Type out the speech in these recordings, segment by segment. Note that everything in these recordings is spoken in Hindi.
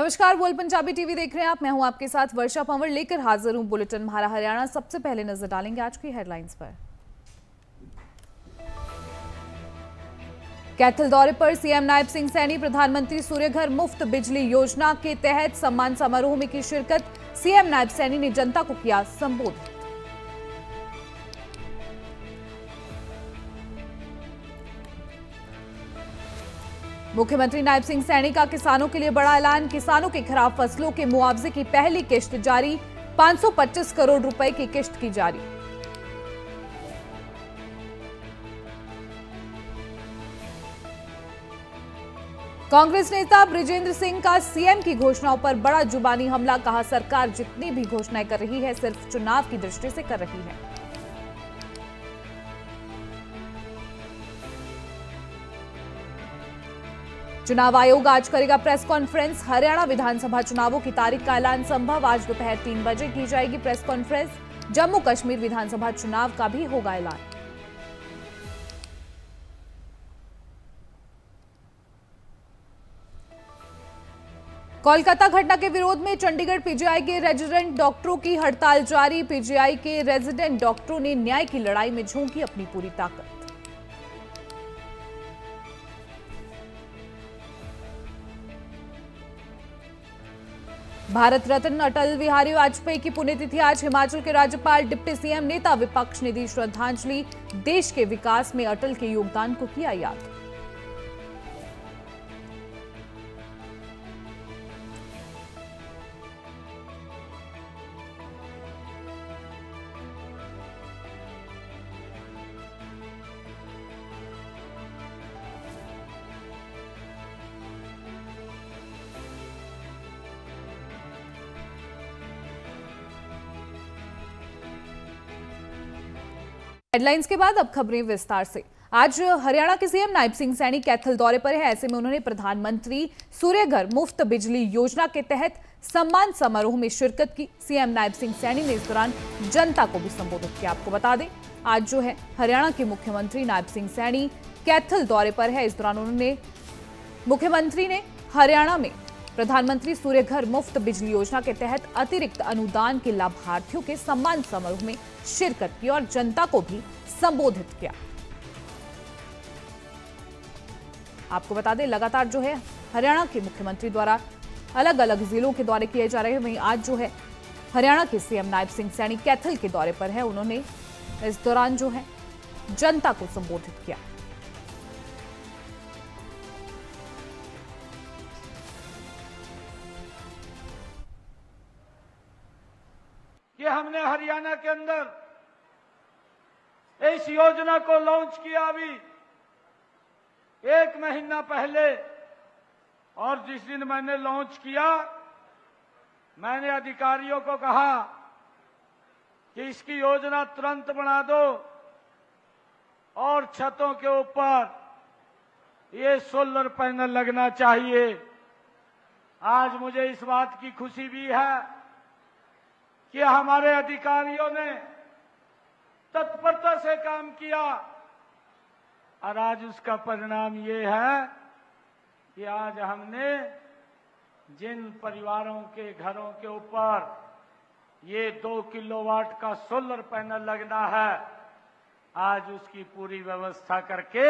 नमस्कार, बोल पंजाबी टीवी देख रहे हैं आप। मैं हूं आपके साथ वर्षा पंवर, लेकर हाजिर हूं बुलेटिन म्हारा हरियाणा। सबसे पहले नजर डालेंगे आज की हेडलाइंस पर। कैथल दौरे पर सीएम नायब सिंह सैनी, प्रधानमंत्री सूर्यघर मुफ्त बिजली योजना के तहत सम्मान समारोह में की शिरकत। सीएम नायब सैनी ने जनता को किया संबोधित। मुख्यमंत्री नायब सिंह सैनी का किसानों के लिए बड़ा ऐलान। किसानों के खराब फसलों के मुआवजे की पहली किश्त जारी। 525 करोड़ रुपए की किश्त की जारी। कांग्रेस नेता बृजेंद्र सिंह का सीएम की घोषणाओं पर बड़ा जुबानी हमला। कहा, सरकार जितनी भी घोषणाएं कर रही है सिर्फ चुनाव की दृष्टि से कर रही है। चुनाव आयोग आज करेगा प्रेस कॉन्फ्रेंस। हरियाणा विधानसभा चुनावों की तारीख का ऐलान संभव। आज दोपहर 3 बजे की जाएगी प्रेस कॉन्फ्रेंस। जम्मू कश्मीर विधानसभा चुनाव का भी होगा ऐलान। कोलकाता घटना के विरोध में चंडीगढ़ पीजीआई के रेजिडेंट डॉक्टरों की हड़ताल जारी। पीजीआई के रेजिडेंट डॉक्टरों ने न्याय की लड़ाई में झोंकी अपनी पूरी ताकत। भारत रत्न अटल बिहारी वाजपेयी की पुण्यतिथि आज। हिमाचल के राज्यपाल, डिप्टी सीएम, नेता विपक्ष ने दी श्रद्धांजलि। देश के विकास में अटल के योगदान को किया याद। हेडलाइंस के बाद अब खबरें विस्तार से। आज हरियाणा के सीएम नायब सिंह सैनी कैथल दौरे पर है। ऐसे में उन्होंने प्रधानमंत्री सूर्यघर मुफ्त बिजली योजना के तहत सम्मान समारोह में शिरकत की। सीएम नायब सिंह सैनी ने इस दौरान जनता को भी संबोधित किया। आपको बता दें, आज जो है हरियाणा के मुख्यमंत्री नायब सिंह सैनी कैथल दौरे पर है। इस दौरान मुख्यमंत्री ने हरियाणा में प्रधानमंत्री सूर्यघर मुफ्त बिजली योजना के तहत अतिरिक्त अनुदान के लाभार्थियों के सम्मान समारोह में शिरकत की और जनता को भी संबोधित किया। आपको बता दें, लगातार जो है हरियाणा के मुख्यमंत्री द्वारा अलग अलग जिलों के दौरे किए जा रहे हैं। वहीं आज जो है हरियाणा के सीएम नायब सिंह सैनी कैथल के दौरे पर है। उन्होंने इस दौरान जो है जनता को संबोधित किया। कि हमने हरियाणा के अंदर इस योजना को लॉन्च किया अभी 1 महीना पहले, और जिस दिन मैंने लॉन्च किया मैंने अधिकारियों को कहा कि इसकी योजना तुरंत बना दो और छतों के ऊपर ये सोलर पैनल लगना चाहिए। आज मुझे इस बात की खुशी भी है कि हमारे अधिकारियों ने तत्परता से काम किया और आज उसका परिणाम ये है कि आज हमने जिन परिवारों के घरों के ऊपर ये 2 किलोवाट का सोलर पैनल लगना है, आज उसकी पूरी व्यवस्था करके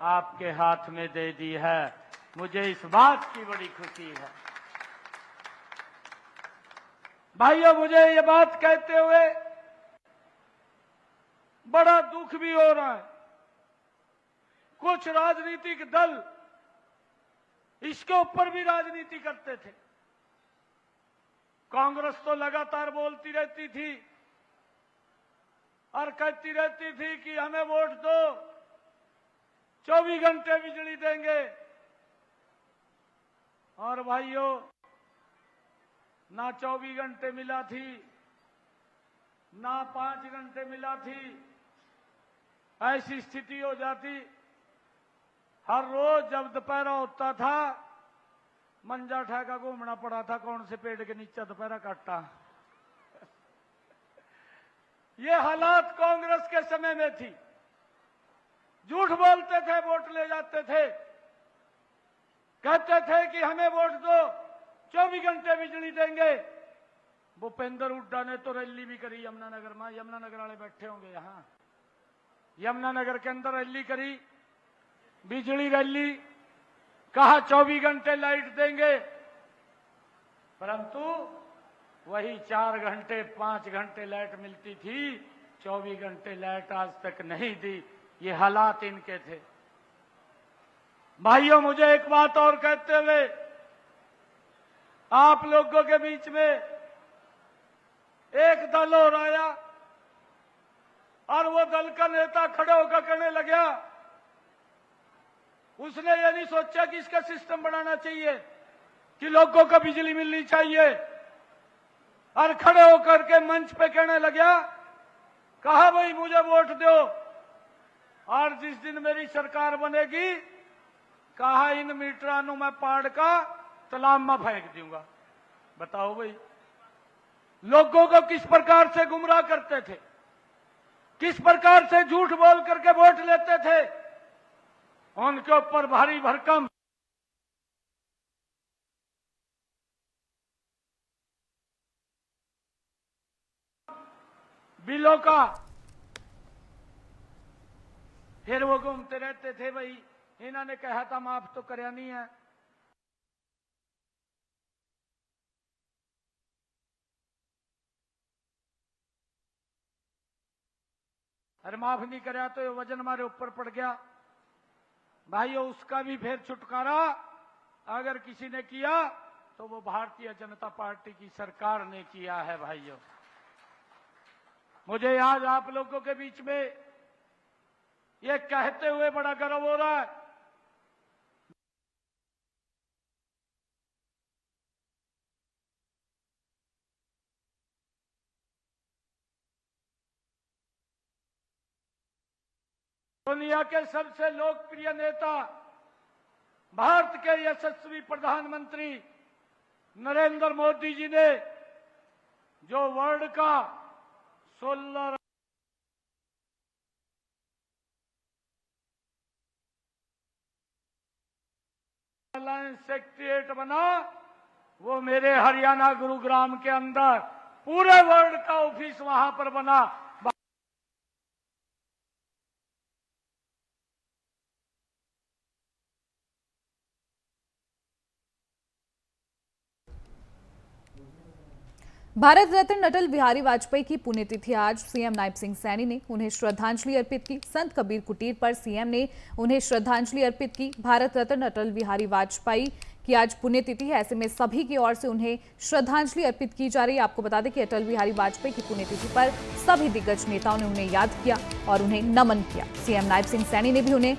आपके हाथ में दे दी है। मुझे इस बात की बड़ी खुशी है। भाइयों, मुझे ये बात कहते हुए बड़ा दुख भी हो रहा है। कुछ राजनीतिक दल इसके ऊपर भी राजनीति करते थे। कांग्रेस तो लगातार बोलती रहती थी और कहती रहती थी कि हमें वोट दो, 24 घंटे बिजली देंगे। और भाइयों, ना 24 घंटे मिला थी, ना 5 घंटे मिला थी। ऐसी स्थिति हो जाती, हर रोज जब दोपहर होता था मंजा ठेका घूमना पड़ा था, कौन से पेड़ के नीचे दोपहर काटा। ये हालात कांग्रेस के समय में थी। झूठ बोलते थे, वोट ले जाते थे, कहते थे कि हमें वोट दो, 24 घंटे बिजली देंगे। भूपेंद्र हुड्डा ने तो रैली भी करी यमुनानगर में, यमुनानगर वाले बैठे होंगे यहां, यमुनानगर के अंदर रैली करी, बिजली रैली, कहा 24 घंटे लाइट देंगे, परंतु वही 4 घंटे 5 घंटे लाइट मिलती थी, 24 घंटे लाइट आज तक नहीं दी। ये हालात इनके थे। भाइयों, मुझे एक बात और कहते हुए आप लोगों के बीच में एक दल और आया और वो दल का नेता खड़े होकर कहने लगा, उसने ये नहीं सोचा कि इसका सिस्टम बनाना चाहिए कि लोगों को बिजली मिलनी चाहिए, और खड़े होकर के मंच पे कहने लगा, कहा भाई मुझे वोट दो और जिस दिन मेरी सरकार बनेगी, कहा इन मीटरानों में पाड़ का तालाब में फेंक दूंगा। बताओ भाई, लोगों को किस प्रकार से गुमराह करते थे, किस प्रकार से झूठ बोल करके वोट लेते थे, उनके ऊपर भारी भरकम बिलों का फिर वो घूमते रहते थे। भाई इन्होंने कहा था माफ तो करया नहीं है, अरे माफ नहीं करया तो ये वजन हमारे ऊपर पड़ गया। भाइयों, उसका भी फिर छुटकारा अगर किसी ने किया तो वो भारतीय जनता पार्टी की सरकार ने किया है। भाइयों, मुझे आज आप लोगों के बीच में ये कहते हुए बड़ा गर्व हो रहा है, दुनिया के सबसे लोकप्रिय नेता, भारत के यशस्वी प्रधानमंत्री नरेंद्र मोदी जी ने जो वर्ल्ड का सोलर अलायंस सेक्रेटरीट बना, वो मेरे हरियाणा गुरुग्राम के अंदर पूरे वर्ल्ड का ऑफिस वहां पर बना। भारत रत्न अटल बिहारी वाजपेयी की पुण्यतिथि आज सीएम नायब सिंह सैनी ने उन्हें श्रद्धांजलि अर्पित की। संत कबीर कुटीर पर सीएम ने उन्हें श्रद्धांजलि अर्पित की। भारत रत्न अटल बिहारी वाजपेयी की आज पुण्यतिथि है, ऐसे में सभी की ओर से उन्हें श्रद्धांजलि अर्पित की जा रही है। आपको बता दें कि अटल बिहारी वाजपेयी की पुण्यतिथि पर सभी दिग्गज नेताओं ने उन्हें याद किया और उन्हें नमन किया। सीएम नायब सिंह सैनी ने भी उन्हें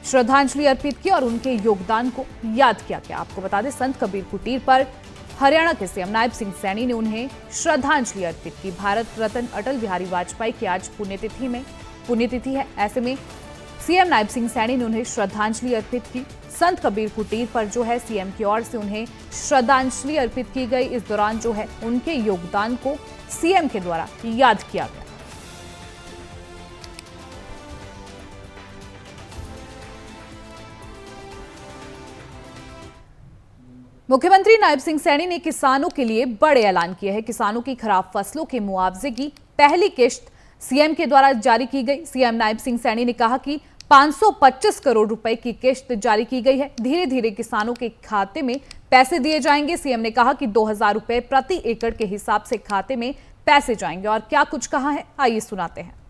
श्रद्धांजलि अर्पित की और उनके योगदान को याद किया गया। आपको बता दें, संत कबीर कुटीर पर हरियाणा के सीएम नायब सिंह सैनी ने उन्हें श्रद्धांजलि अर्पित की। भारत रत्न अटल बिहारी वाजपेयी की आज पुण्यतिथि है, ऐसे में सीएम नायब सिंह सैनी ने उन्हें श्रद्धांजलि अर्पित की। संत कबीर कुटीर पर जो है सीएम की ओर से उन्हें श्रद्धांजलि अर्पित की गई। इस दौरान जो है उनके योगदान को सीएम के द्वारा याद किया गया। मुख्यमंत्री नायब सिंह सैनी ने किसानों के लिए बड़े ऐलान किए हैं। किसानों की खराब फसलों के मुआवजे की पहली किश्त सीएम के द्वारा जारी की गई। सीएम नायब सिंह सैनी ने कहा कि 525 करोड़ रुपए की किश्त जारी की गई है। धीरे धीरे किसानों के खाते में पैसे दिए जाएंगे। सीएम ने कहा कि 2000 रुपए प्रति एकड़ के हिसाब से खाते में पैसे जाएंगे। और क्या कुछ कहा है, आइए सुनाते हैं।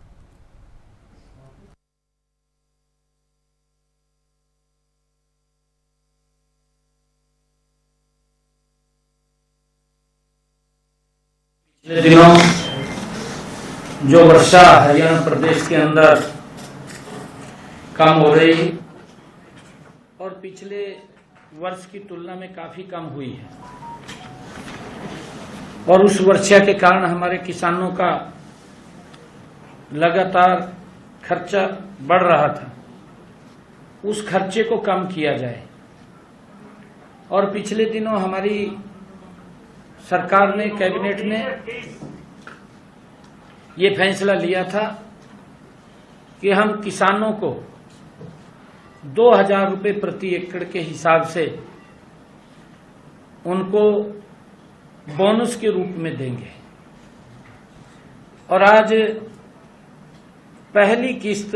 पिछले दिनों जो वर्षा हरियाणा प्रदेश के अंदर कम हो रही और पिछले वर्ष की तुलना में काफी कम हुई है, और उस वर्षा के कारण हमारे किसानों का लगातार खर्चा बढ़ रहा था, उस खर्चे को कम किया जाए। और पिछले दिनों हमारी सरकार ने, कैबिनेट ने ये फैसला लिया था कि हम किसानों को 2000 रुपए प्रति एकड़ के हिसाब से उनको बोनस के रूप में देंगे। और आज पहली किस्त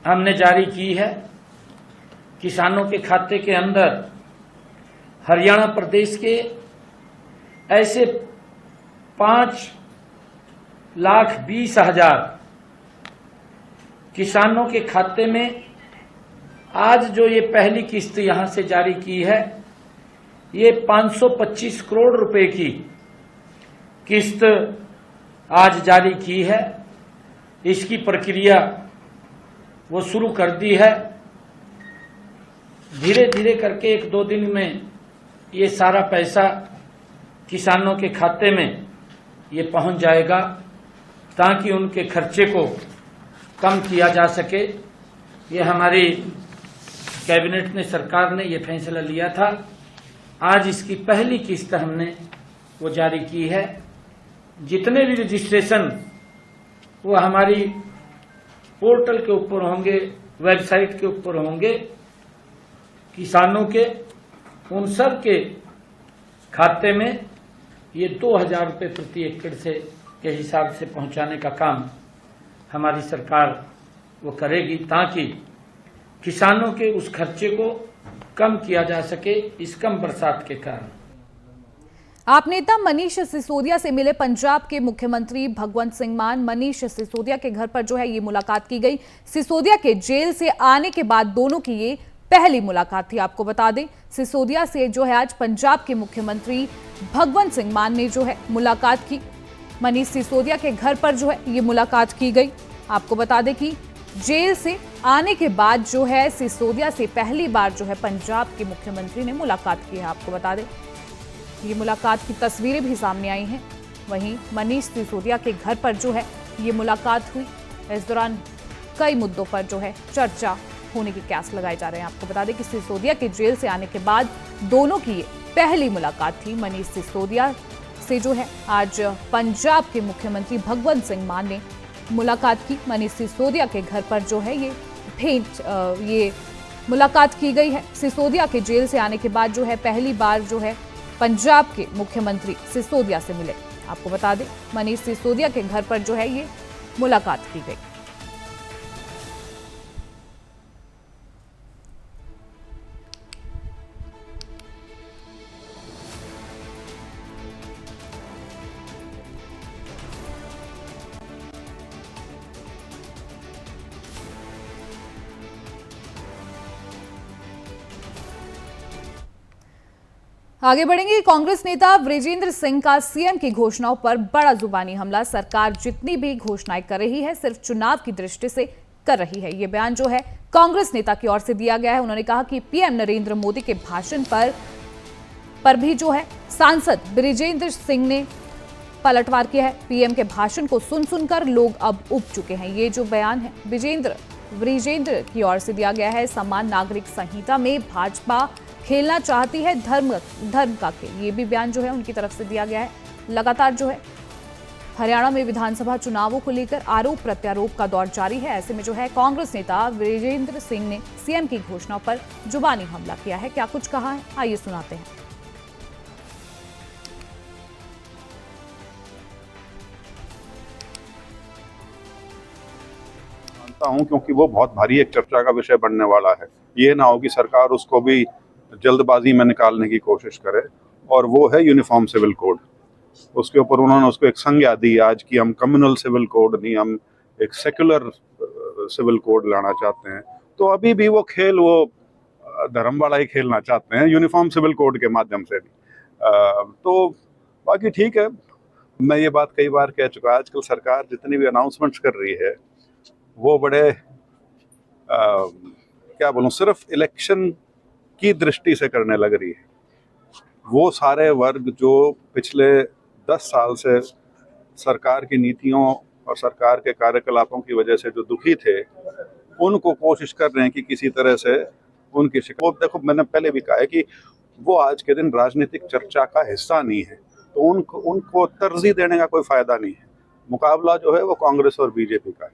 हमने जारी की है। किसानों के खाते के अंदर हरियाणा प्रदेश के ऐसे 5,20,000 किसानों के खाते में आज जो ये पहली किस्त यहां से जारी की है, ये 525 करोड़ रुपए की किस्त आज जारी की है। इसकी प्रक्रिया वो शुरू कर दी है। धीरे धीरे करके 1-2 दिन में ये सारा पैसा किसानों के खाते में ये पहुंच जाएगा, ताकि उनके खर्चे को कम किया जा सके। ये हमारी कैबिनेट ने, सरकार ने ये फैसला लिया था। आज इसकी पहली किस्त हमने वो जारी की है। जितने भी रजिस्ट्रेशन वो हमारी पोर्टल के ऊपर होंगे, वेबसाइट के ऊपर होंगे, किसानों के, उन सब के खाते में ये 2,000 रुपये प्रति एकड़ से के हिसाब से पहुंचाने का काम हमारी सरकार वो करेगी, ताकि किसानों के उस खर्चे को कम किया जा सके इस कम बरसात के कारण। आप नेता मनीष सिसोदिया से मिले पंजाब के मुख्यमंत्री भगवंत सिंह मान। मनीष सिसोदिया के घर पर जो है ये मुलाकात की गई। सिसोदिया के जेल से आने के बाद दोनों की ये पहली मुलाकात थी। आपको बता दें, सिसोदिया से जो है आज पंजाब के मुख्यमंत्री भगवंत सिंह मान ने जो है मुलाकात की। मनीष सिसोदिया के घर पर जो है ये मुलाकात की गई। आपको बता दें कि जेल से आने के बाद जो है सिसोदिया से पहली बार जो है पंजाब के मुख्यमंत्री ने मुलाकात की है। आपको बता दें ये मुलाकात की तस्वीरें भी सामने आई हैं। वहीं मनीष सिसोदिया के घर पर जो है ये मुलाकात हुई। इस दौरान कई मुद्दों पर जो है चर्चा होने की कयास लगाए जा रहे हैं। आपको बता दें कि सिसोदिया के जेल से आने के बाद दोनों की ये पहली मुलाकात थी। मनीष सिसोदिया से जो है आज पंजाब के मुख्यमंत्री भगवंत सिंह मान ने मुलाकात की। मनीष सिसोदिया के घर पर जो है ये मुलाकात की गई है। सिसोदिया के जेल से आने के बाद जो है पहली बार जो है पंजाब के मुख्यमंत्री सिसोदिया से मिले। आपको बता दें मनीष सिसोदिया के घर पर जो है ये मुलाकात की गई। आगे बढ़ेंगे। कांग्रेस नेता वृजेंद्र सिंह का सीएम की घोषणाओं पर बड़ा जुबानी हमला। सरकार जितनी भी घोषणाएं कर रही है सिर्फ चुनाव की दृष्टि से कर रही है। यह बयान जो है कांग्रेस नेता की ओर से दिया गया है। उन्होंने कहा कि पीएम नरेंद्र मोदी के भाषण पर भी जो है सांसद वृजेंद्र सिंह ने पलटवार किया है। पीएम के भाषण को सुनकर लोग अब उब चुके हैं। ये जो बयान है वृजेंद्र की ओर से दिया गया है। समान नागरिक संहिता में भाजपा खेलना चाहती है धर्म का खेल। ये भी बयान जो है उनकी तरफ से दिया गया है। लगातार जो है हरियाणा में विधानसभा चुनावों को लेकर आरोप प्रत्यारोप का दौर जारी है। ऐसे में जो है कांग्रेस नेता वृजेंद्र सिंह ने सीएम की घोषणा पर जुबानी हमला किया है। क्या कुछ कहा है, आइए सुनाते हैं। मानता हूं क्योंकि वो बहुत भारी एक चर्चा का विषय बनने वाला है। ये ना हो कि सरकार उसको भी जल्दबाजी में निकालने की कोशिश करे, और वो है यूनिफॉर्म सिविल कोड। उसके ऊपर उन्होंने उसको एक संज्ञा दी आज कि हम कम्युनल सिविल कोड नहीं, हम एक सेक्युलर सिविल कोड लाना चाहते हैं। तो अभी भी वो खेल वो धर्म वाला ही खेलना चाहते हैं यूनिफॉर्म सिविल कोड के माध्यम से भी। तो बाकी ठीक है, मैं ये बात कई बार कह चुका, आजकल सरकार जितनी भी अनाउंसमेंट्स कर रही है वो बड़े क्या बोलूं, सिर्फ इलेक्शन की दृष्टि से करने लग रही है। वो सारे वर्ग जो पिछले 10 साल से सरकार की नीतियों और सरकार के कार्यकलापों की वजह से जो दुखी थे, उनको कोशिश कर रहे हैं कि किसी तरह से उनकी शिकायत। देखो, मैंने पहले भी कहा है कि वो आज के दिन राजनीतिक चर्चा का हिस्सा नहीं है, तो उनको तरजीह देने का कोई फायदा नहीं है। मुकाबला जो है वो कांग्रेस और बीजेपी का है।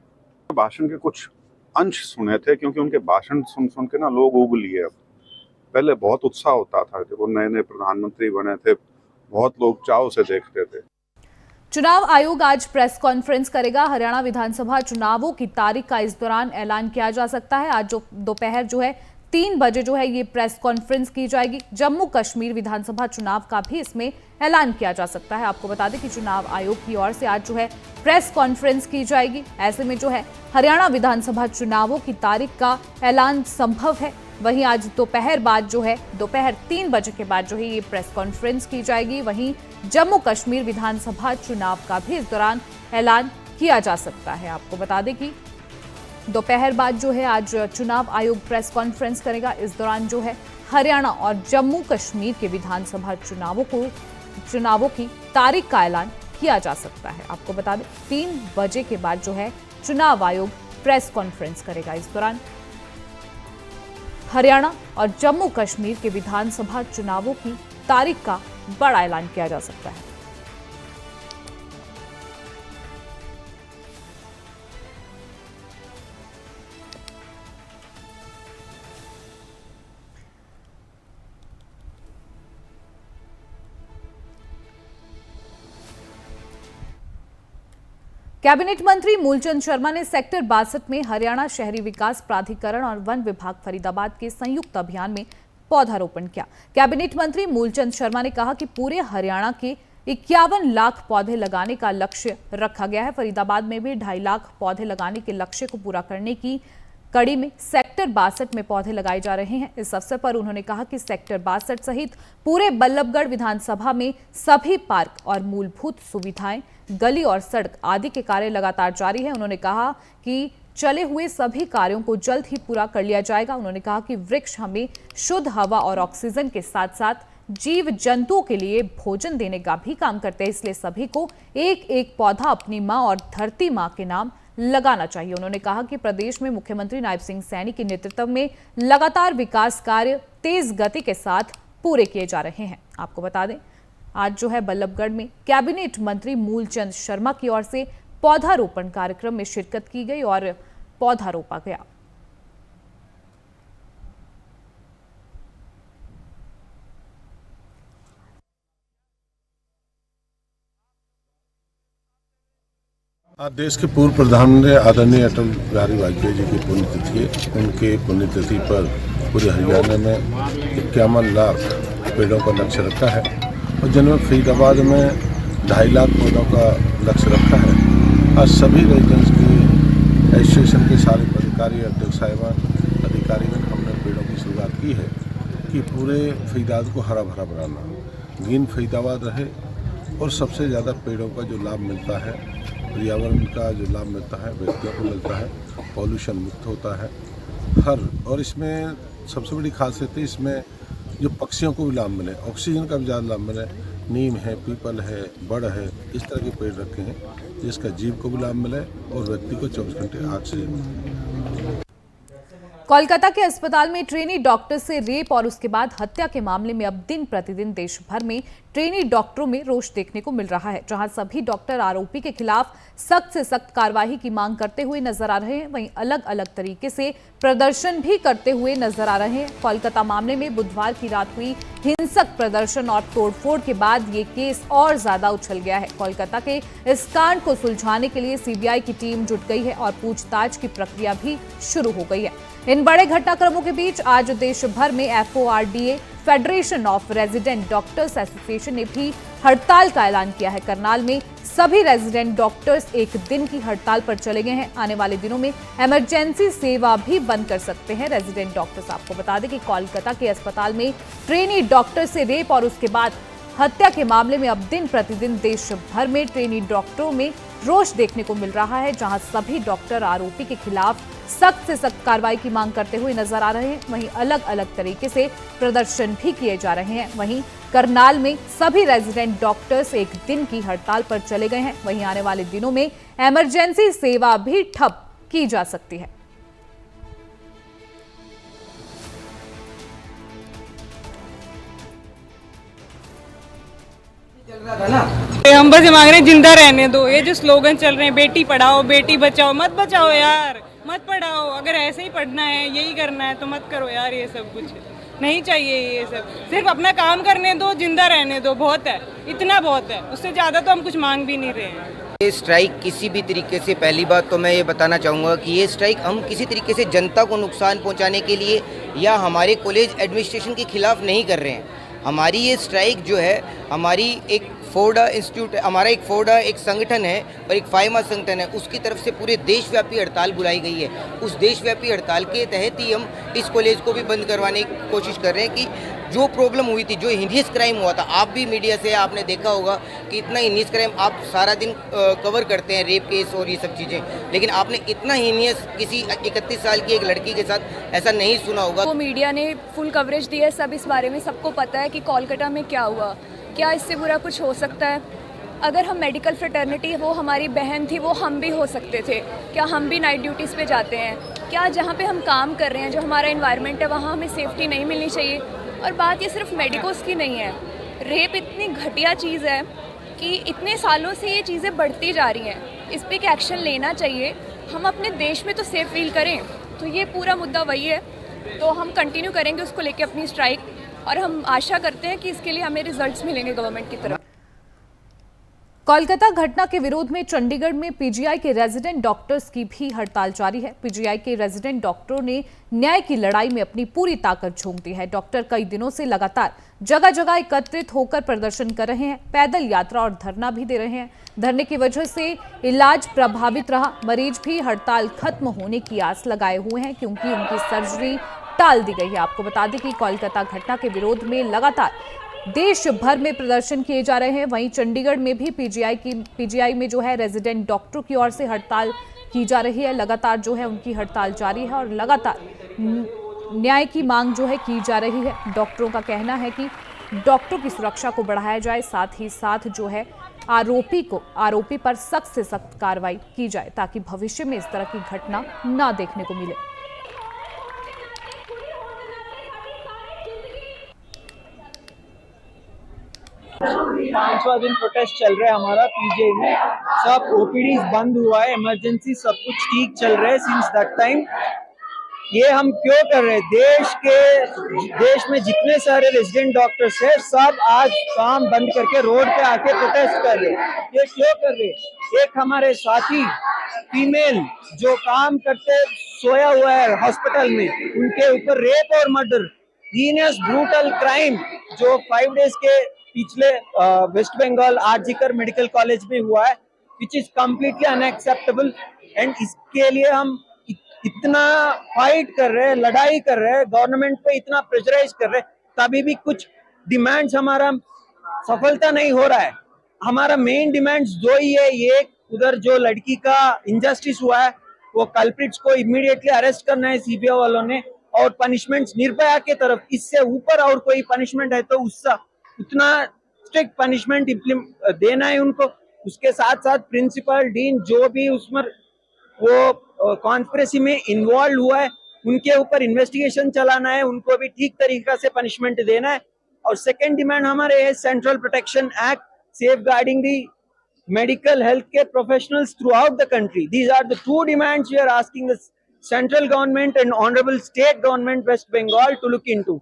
भाषण के कुछ अंश सुने थे, क्योंकि उनके भाषण सुन के ना लोग उब लिए। अब पहले बहुत उत्साह होता था जब वो नए नए प्रधानमंत्री बने थे, बहुत लोग चाव से देखते थे। चुनाव आयोग आज प्रेस कॉन्फ्रेंस करेगा। हरियाणा विधानसभा चुनावों की तारीख का इस दौरान ऐलान किया जा सकता है। आज जो दोपहर 3 बजे ये प्रेस कॉन्फ्रेंस की जाएगी। जम्मू कश्मीर विधानसभा चुनाव का भी इसमें ऐलान किया जा सकता है। आपको बता दें कि चुनाव आयोग की ओर से आज प्रेस कॉन्फ्रेंस की जाएगी। ऐसे में हरियाणा विधानसभा चुनावों की तारीख का ऐलान संभव है। वहीं आज दोपहर बाद दोपहर 3 बजे के बाद ये प्रेस कॉन्फ्रेंस की जाएगी। वहीं जम्मू कश्मीर विधानसभा चुनाव का भी इस दौरान ऐलान किया जा सकता है। आपको बता दें कि दोपहर बाद आज चुनाव आयोग प्रेस कॉन्फ्रेंस करेगा। इस दौरान हरियाणा और जम्मू कश्मीर के विधानसभा चुनावों की तारीख का ऐलान किया जा सकता है। आपको बता दें 3 बजे के बाद चुनाव आयोग प्रेस कॉन्फ्रेंस करेगा। इस दौरान हरियाणा और जम्मू कश्मीर के विधानसभा चुनावों की तारीख का बड़ा ऐलान किया जा सकता है। कैबिनेट मंत्री मूलचंद शर्मा ने सेक्टर 62 में हरियाणा शहरी विकास प्राधिकरण और वन विभाग फरीदाबाद के संयुक्त अभियान में पौधारोपण किया। कैबिनेट मंत्री मूलचंद शर्मा ने कहा कि पूरे हरियाणा के 51 लाख पौधे लगाने का लक्ष्य रखा गया है। फरीदाबाद में भी 2.5 लाख पौधे लगाने के लक्ष्य को पूरा करने की कड़ी में सेक्टर 62 में पौधे लगाए जा रहे हैं। इस अवसर पर उन्होंने कहा कि सेक्टर 62 सहित पूरे बल्लभगढ़ विधानसभा में सभी पार्क और मूलभूत सुविधाएं, गली और सड़क आदि के कार्य लगातार जारी है। उन्होंने कहा कि चले हुए सभी कार्यों को जल्द ही पूरा कर लिया जाएगा। उन्होंने कहा कि वृक्ष हमें शुद्ध हवा और ऑक्सीजन के साथ साथ जीव जंतुओं के लिए भोजन देने का भी काम करते हैं, इसलिए सभी को एक एक पौधा अपनी मां और धरती मां के नाम लगाना चाहिए। उन्होंने कहा कि प्रदेश में मुख्यमंत्री नायब सिंह सैनी के नेतृत्व में लगातार विकास कार्य तेज गति के साथ पूरे किए जा रहे हैं। आपको बता दें आज बल्लभगढ़ में कैबिनेट मंत्री मूलचंद शर्मा की ओर से पौधारोपण कार्यक्रम में शिरकत की गई और पौधा रोपा गया। आज देश के पूर्व प्रधानमंत्री आदरणीय अटल बिहारी वाजपेयी जी की पुण्यतिथि है। उनके पुण्यतिथि पर पूरे हरियाणा में 51 लाख पेड़ों का लक्ष्य रखा है और जिनमें फरीदाबाद में 2.5 लाख पौधों का लक्ष्य रखा है। आज सभी रेजिडेंट्स की एसोसिएशन के सारे पदाधिकारी, अध्यक्ष साहिबान, अधिकारीगण हमने पेड़ों की शुरुआत की है कि पूरे फरीदाबाद को हरा भरा बनाना, ग्रीन फरीदाबाद रहे और सबसे ज़्यादा पेड़ों का जो लाभ मिलता है, पर्यावरण का जो लाभ मिलता है, व्यक्तियों को मिलता है, पॉल्यूशन मुक्त होता है और इसमें सबसे बड़ी खासियत है इसमें जो पक्षियों को भी लाभ मिले, ऑक्सीजन का भी ज़्यादा लाभ मिले। नीम है, पीपल है, बड़ है, इस तरह के पेड़ रखे हैं जिसका जीव को भी लाभ मिले और व्यक्ति को 24 घंटे ऑक्सीजन मिले। कोलकाता के अस्पताल में ट्रेनी डॉक्टर से रेप और उसके बाद हत्या के मामले में अब दिन प्रतिदिन देश भर में ट्रेनी डॉक्टरों में रोष देखने को मिल रहा है। जहां सभी डॉक्टर आरोपी के खिलाफ सख्त से सख्त कार्रवाई की मांग करते हुए नजर आ रहे हैं, वहीं अलग अलग तरीके से प्रदर्शन भी करते हुए नजर आ रहे हैं। कोलकाता मामले में बुधवार की रात हुई हिंसक प्रदर्शन और तोड़फोड़ के बाद ये केस और ज्यादा उछल गया है। कोलकाता के इस कांड को सुलझाने के लिए सीबीआई की टीम जुट गई है और पूछताछ की प्रक्रिया भी शुरू हो गई है। इन बड़े घटनाक्रमों के बीच आज देश भर में FORDA federation of resident doctors association ने भी हड़ताल का ऐलान किया है। करनाल में सभी रेजिडेंट डॉक्टर्स एक दिन की हड़ताल पर चले गए हैं। आने वाले दिनों में इमरजेंसी सेवा भी बंद कर सकते हैं रेजिडेंट डॉक्टर्स। आपको बता दें कि कोलकाता के अस्पताल में ट्रेनी डॉक्टर से रेप और उसके बाद हत्या के मामले में अब दिन प्रतिदिन देश भर में ट्रेनी डॉक्टरों में रोष देखने को मिल रहा है, जहां सभी डॉक्टर आरोपी के खिलाफ सख्त से सख्त कार्रवाई की मांग करते हुए नजर आ रहे हैं। वहीं अलग अलग तरीके से प्रदर्शन भी किए जा रहे हैं। वहीं करनाल में सभी रेजिडेंट डॉक्टर्स एक दिन की हड़ताल पर चले गए हैं। वहीं आने वाले दिनों में इमरजेंसी सेवा भी ठप की जा सकती है। हम बस मांग रहे हैं जिंदा रहने दो। ये जो स्लोगन चल रहे हैं बेटी पढ़ाओ बेटी बचाओ, मत बचाओ यार, मत पढ़ाओ। अगर ऐसे ही पढ़ना है, यही करना है तो मत करो यार ये सब कुछ। नहीं चाहिए ये सब, सिर्फ अपना काम करने दो, जिंदा रहने दो, बहुत है, इतना बहुत है, उससे ज़्यादा तो हम कुछ मांग भी नहीं रहे हैं। ये स्ट्राइक किसी भी तरीके से, पहली बात तो मैं ये बताना चाहूँगा कि ये स्ट्राइक हम किसी तरीके से जनता को नुकसान पहुँचाने के लिए या हमारे कॉलेज एडमिनिस्ट्रेशन के खिलाफ नहीं कर रहे हैं। हमारी ये स्ट्राइक जो है, हमारी एक फोर्डा इंस्टीट्यूट, हमारा एक फोर्डा एक संगठन है और एक फाइमा संगठन है, उसकी तरफ से पूरे देशव्यापी हड़ताल बुलाई गई है। उस देशव्यापी हड़ताल के तहत ही हम इस कॉलेज को भी बंद करवाने की कोशिश कर रहे हैं कि जो प्रॉब्लम हुई थी, जो हिनियस क्राइम हुआ था, आप भी मीडिया से आपने देखा होगा कि इतना हिनियस क्राइम आप सारा दिन कवर करते हैं, रेप केस और ये सब चीज़ें, लेकिन आपने इतना हिनियस किसी 31 साल की एक लड़की के साथ ऐसा नहीं सुना होगा। वो मीडिया ने फुल कवरेज दी है, सब इस बारे में सबको पता है कि कोलकाता में क्या हुआ, क्या इससे बुरा कुछ हो सकता है। अगर हम मेडिकल फ्रेटर्निटी, वो हमारी बहन थी, वो हम भी हो सकते थे। क्या हम भी नाइट ड्यूटीज़ पे जाते हैं? क्या जहाँ पे हम काम कर रहे हैं, जो हमारा इन्वायरमेंट है, वहाँ हमें सेफ्टी नहीं मिलनी चाहिए? और बात ये सिर्फ मेडिकोस की नहीं है, रेप इतनी घटिया चीज़ है कि इतने सालों से ये चीज़ें बढ़ती जा रही हैं। इस पर एक एक्शन लेना चाहिए। हम अपने देश में तो सेफ फील करें, तो ये पूरा मुद्दा वही है। तो हम कंटिन्यू करेंगे उसको लेके अपनी स्ट्राइक, और हम आशा करते हैं कि इसके लिए हमें रिजल्ट्स मिलेंगे गवर्नमेंट की तरफ। कोलकाता घटना के विरोध में चंडीगढ़ में पीजीआई के रेजिडेंट डॉक्टर्स की भी हड़ताल जारी है। पीजीआई के रेजिडेंट डॉक्टरों ने न्याय की लड़ाई में अपनी पूरी ताकत झोंक दी है। डॉक्टर कई दिनों से लगातार जगह जगह एकत्रित होकर प्रदर्शन कर रहे हैं, पैदल यात्रा और धरना भी दे रहे हैं। धरने की वजह से इलाज प्रभावित रहा। मरीज भी हड़ताल खत्म होने की आस लगाए हुए हैं, क्योंकि उनकी सर्जरी टाल दी गई है। आपको बता दें कि कोलकाता घटना के विरोध में लगातार देश भर में प्रदर्शन किए जा रहे हैं। वहीं चंडीगढ़ में भी पीजीआई में जो है रेजिडेंट डॉक्टरों की ओर से हड़ताल की जा रही है। लगातार जो है उनकी हड़ताल जारी है और लगातार न्याय की मांग जो है की जा रही है। डॉक्टरों का कहना है कि डॉक्टरों की सुरक्षा को बढ़ाया जाए, साथ ही साथ जो है आरोपी पर सख्त से सख्त कार्रवाई की जाए, ताकि भविष्य में इस तरह की घटना ना देखने को मिले। पांचवा दिन प्रोटेस्ट चल रहा है हमारा पीजीआई में। सब ओपीडीज बंद हुआ है, इमरजेंसी सब कुछ ठीक चल रहा है सिंस दैट टाइम। ये हम क्यों कर रहे हैं? देश में जितने सारे रेजिडेंट डॉक्टर्स हैं, सब आज काम बंद करके रोड पे आके प्रोटेस्ट कर रहे हैं। ये क्यों कर रहे हैं? एक हमारे साथी फीमेल जो काम करते सोया हुआ है हॉस्पिटल में, उनके ऊपर रेप और मर्डर, हीनियस ब्रूटल क्राइम जो 5 डेज के पिछले वेस्ट बंगाल आरजीकर मेडिकल कॉलेज में हुआ है, which is completely unacceptable. And इसके लिए हम इतना फाइट कर रहे हैं, लड़ाई कर रहे हैं, गवर्नमेंट पे इतना प्रेशराइज कर रहे हैं, तभी भी कुछ डिमांड्स हमारा सफलता नहीं हो रहा है। हमारा मेन डिमांड्स दो ही है। ये उधर जो लड़की का इनजस्टिस हुआ है, वो कल्प्रिट्स को इमीडिएटली अरेस्ट करना है सीबीआई वालों ने, और पनिशमेंट्स निर्भया के तरफ, इससे ऊपर और कोई पनिशमेंट है तो उससे उतना स्ट्रिक्ट पनिशमेंट देना है उनको। उसके साथ साथ प्रिंसिपल, डीन जो भी उसमें वो कॉन्स्पिरेसी में इन्वॉल्व हुआ है, उनके ऊपर इन्वेस्टिगेशन चलाना है, उनको भी ठीक तरीका से पनिशमेंट देना है। और सेकंड डिमांड हमारे है central protection act, safeguarding the medical health care professionals throughout the country. These are the 2 demands we are asking the central government and honourable state government West Bengal to look into.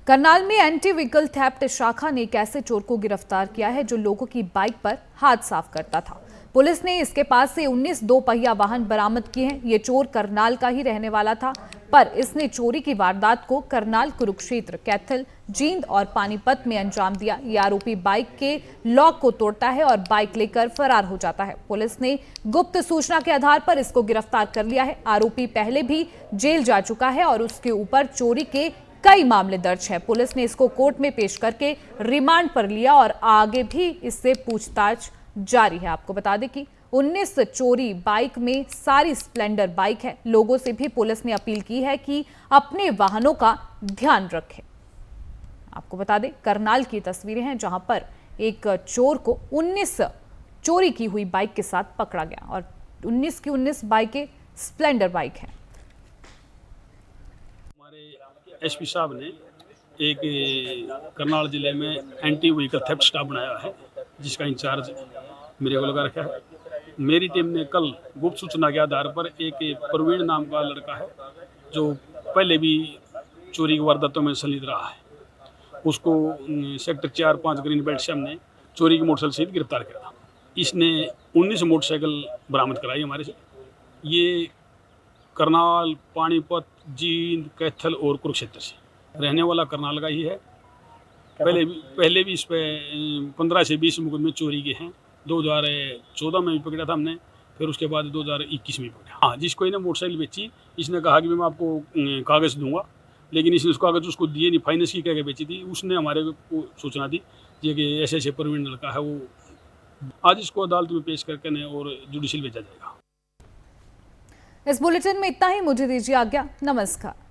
Karnal में एंटी व्हीकल थेफ्ट शाखा ने एक ऐसे चोर को गिरफ्तार किया है जो लोगों की बाइक पर हाथ साफ करता था। पुलिस ने इसके पास से 19 2-पहिया वाहन बरामद किए हैं। ये चोर करनाल का ही रहने वाला था, पर इसने चोरी की वारदात को करनाल, कुरुक्षेत्र, कैथल, जींद और पानीपत में अंजाम दिया। ये आरोपी बाइक के लॉक को तोड़ता है और बाइक लेकर फरार हो जाता है। पुलिस ने गुप्त सूचना के आधार पर इसको गिरफ्तार कर लिया है। आरोपी पहले भी जेल जा चुका है और उसके ऊपर चोरी के कई मामले दर्ज है। पुलिस ने इसको कोर्ट में पेश करके रिमांड पर लिया और आगे भी इससे पूछताछ जारी है। आपको बता दें कि 19 चोरी बाइक में सारी स्प्लेंडर बाइक है। लोगों से भी पुलिस ने अपील की है कि अपने वाहनों का ध्यान रखें। आपको बता दें करनाल की तस्वीरें हैं, जहां पर एक चोर को 19 चोरी की हुई बाइक के साथ पकड़ा गया और 19 की 19 बाइकें स्प्लेंडर बाइक हैं। एसपी साहब ने एक करनाल जिले में एंटी व्हीकल थेफ्ट स्टाफ बनाया है, जिसका इंचार्ज मेरे को लगा रखा है। मेरी टीम ने कल गुप्त सूचना के आधार पर एक प्रवीण नाम का लड़का है, जो पहले भी चोरी की वारदातों में संलिप्त रहा है, उसको सेक्टर 4-5 ग्रीन बेल्ट से हमने चोरी की मोटरसाइकिल सहित गिरफ्तार किया था। इसने 19 मोटरसाइकिल बरामद कराई हमारे से। ये करनाल, पानीपत, जींद, कैथल और कुरुक्षेत्र से रहने वाला करनाल का ही है। पहले भी इस पे 15 से 20 मुकदमे चोरी के हैं। 2014 में भी पकड़ा था हमने, फिर उसके बाद 2021 में पकड़ा। हाँ, जिसको इन्हें मोटरसाइकिल बेची, इसने कहा कि मैं आपको कागज़ दूंगा, लेकिन इसने उसको कागज़ उसको दिए नहीं, फाइनेंस की कह के बेची थी। उसने हमारे को सूचना दी ये कि ऐसे प्रवीण लड़का है, वो आज इसको अदालत में पेश करके ने और जुडिशियल भेजा जाएगा। इस बुलेटिन में इतना ही। मुझे दीजिए आज्ञा। नमस्कार।